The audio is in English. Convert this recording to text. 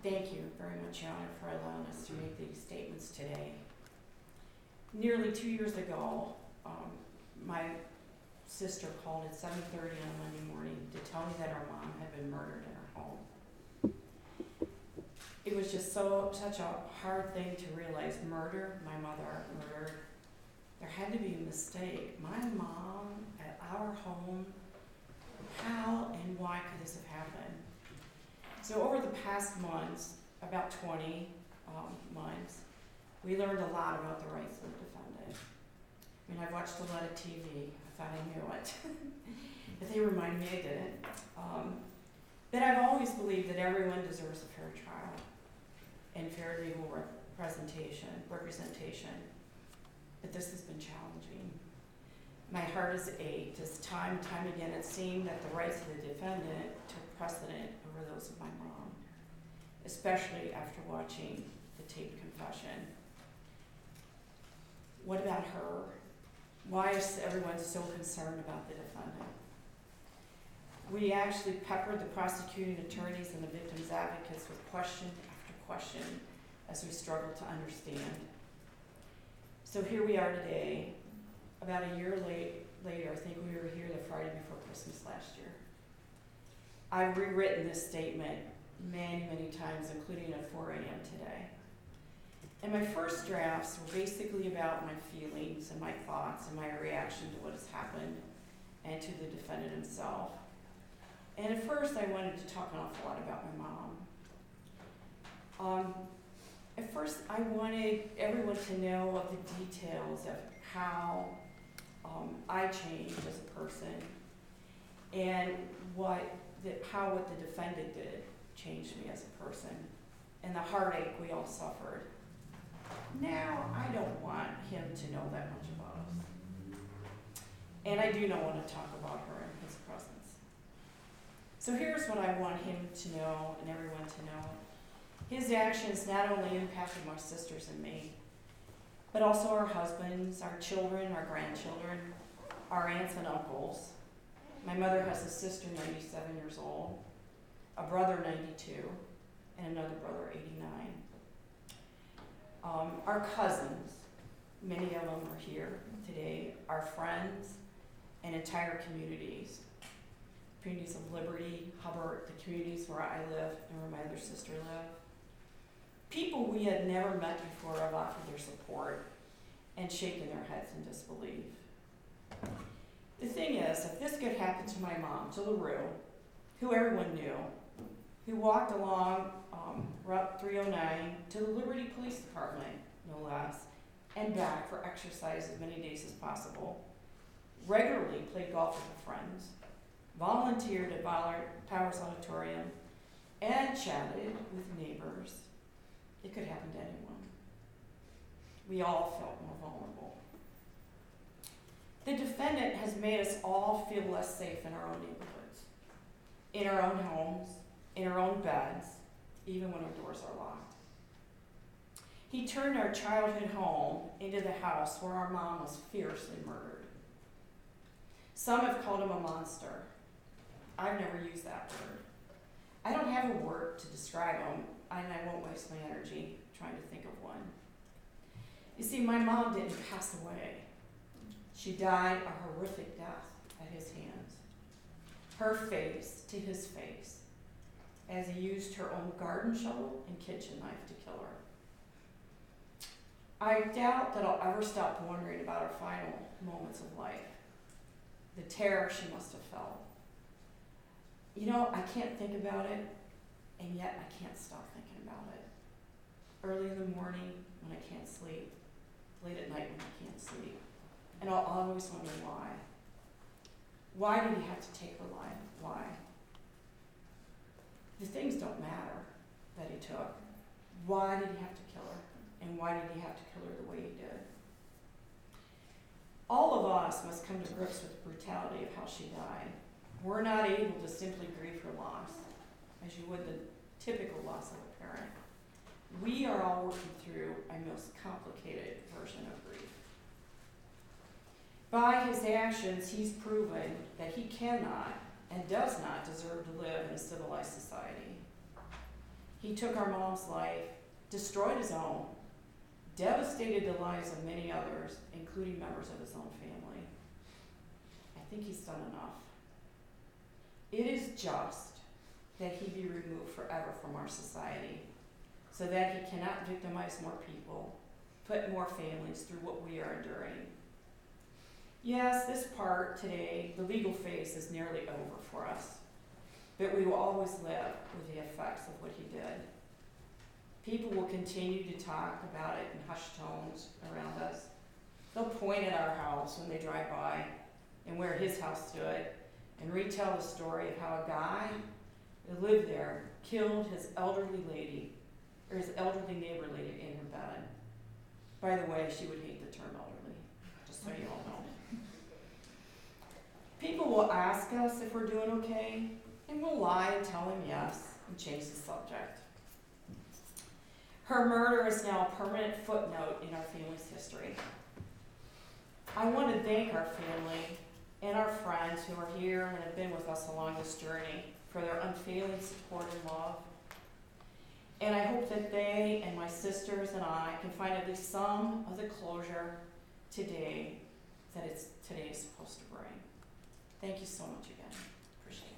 Thank you very much, Your Honor, for allowing us to make these statements today. Nearly 2 years ago, my sister called at 7:30 on Monday morning to tell me that our mom had been murdered in her home. It was just such a hard thing to realize. Murder, my mother murdered. There had to be a mistake. My mom at our home, how and why could this have happened? So over the past months, about 20 months, we learned a lot about the rights of the defendant. I mean, I've watched a lot of TV. I thought I knew it. But they reminded me I didn't. But I've always believed that everyone deserves a fair trial and fair legal representation. But this has been challenging. My heart is ached as time and time again it seemed that the rights of the defendant took precedent over those of my mom, especially after watching the taped confession. What about her? Why is everyone so concerned about the defendant? We actually peppered the prosecuting attorneys and the victims' advocates with question after question as we struggled to understand. So here we are today, about a year later. I think we were here the Friday before Christmas last year. I've rewritten this statement many, many times, including at 4 a.m. today. And my first drafts were basically about my feelings and my thoughts and my reaction to what has happened and to the defendant himself. And at first I wanted to talk an awful lot about my mom. At first I wanted everyone to know of the details of how I changed as a person and how what the defendant did changed me as a person and the heartache we all suffered. Now, I don't want him to know that much about us. And I do not want to talk about her in his presence. So here's what I want him to know and everyone to know. His actions not only impacted my sisters and me, but also our husbands, our children, our grandchildren, our aunts and uncles. My mother has a sister 97 years old, a brother 92, and another brother 89. Our cousins, many of them are here today, our friends, and entire communities of Liberty, Hubbard, the communities where I live and where my other sister lived. People we had never met before have offered their support and shaken their heads in disbelief. The thing is, if this could happen to my mom, to LaRue, who everyone knew, who walked along Route 309 to the Liberty Police Department, no less, and back for exercise as many days as possible, regularly played golf with her friends, volunteered at Powers Auditorium, and chatted with neighbors, it could happen to anyone. We all felt more vulnerable. The defendant has made us all feel less safe in our own neighborhoods, in our own homes, in our own beds, even when our doors are locked. He turned our childhood home into the house where our mom was fiercely murdered. Some have called him a monster. I've never used that word. I don't have a word to describe him, and I won't waste my energy trying to think of one. You see, my mom didn't pass away. She died a horrific death at his hands. Her face to his face, as he used her own garden shovel and kitchen knife to kill her. I doubt that I'll ever stop wondering about her final moments of life, the terror she must have felt. You know, I can't think about it, and yet I can't stop thinking about it. Early in the morning when I can't sleep, late at night when I can't sleep, and I'll always wonder why. Why did he have to take her life? Why? The things don't matter that he took. Why did he have to kill her? And why did he have to kill her the way he did? All of us must come to grips with the brutality of how she died. We're not able to simply grieve her loss, as you would the typical loss of a parent. We are all working through a most complicated version of grief. By his actions, he's proven that he cannot and does not deserve to live in a civilized society. He took our mom's life, destroyed his own, devastated the lives of many others, including members of his own family. I think he's done enough. It is just that he be removed forever from our society, so that he cannot victimize more people, put more families through what we are enduring. Yes, this part today, the legal phase, is nearly over for us, but we will always live with the effects of what he did. People will continue to talk about it in hushed tones around us. They'll point at our house when they drive by and where his house stood and retell the story of how a guy who lived there killed his elderly lady, or his elderly neighbor lady in her bed. By the way, she would hate the term elderly, just so you all know. People will ask us if we're doing okay, and we'll lie and tell them yes and change the subject. Her murder is now a permanent footnote in our family's history. I want to thank our family and our friends who are here and have been with us along this journey for their unfailing support and love. And I hope that they and my sisters and I can find at least some of the closure today that today is supposed to bring. Thank you so much again. Appreciate it.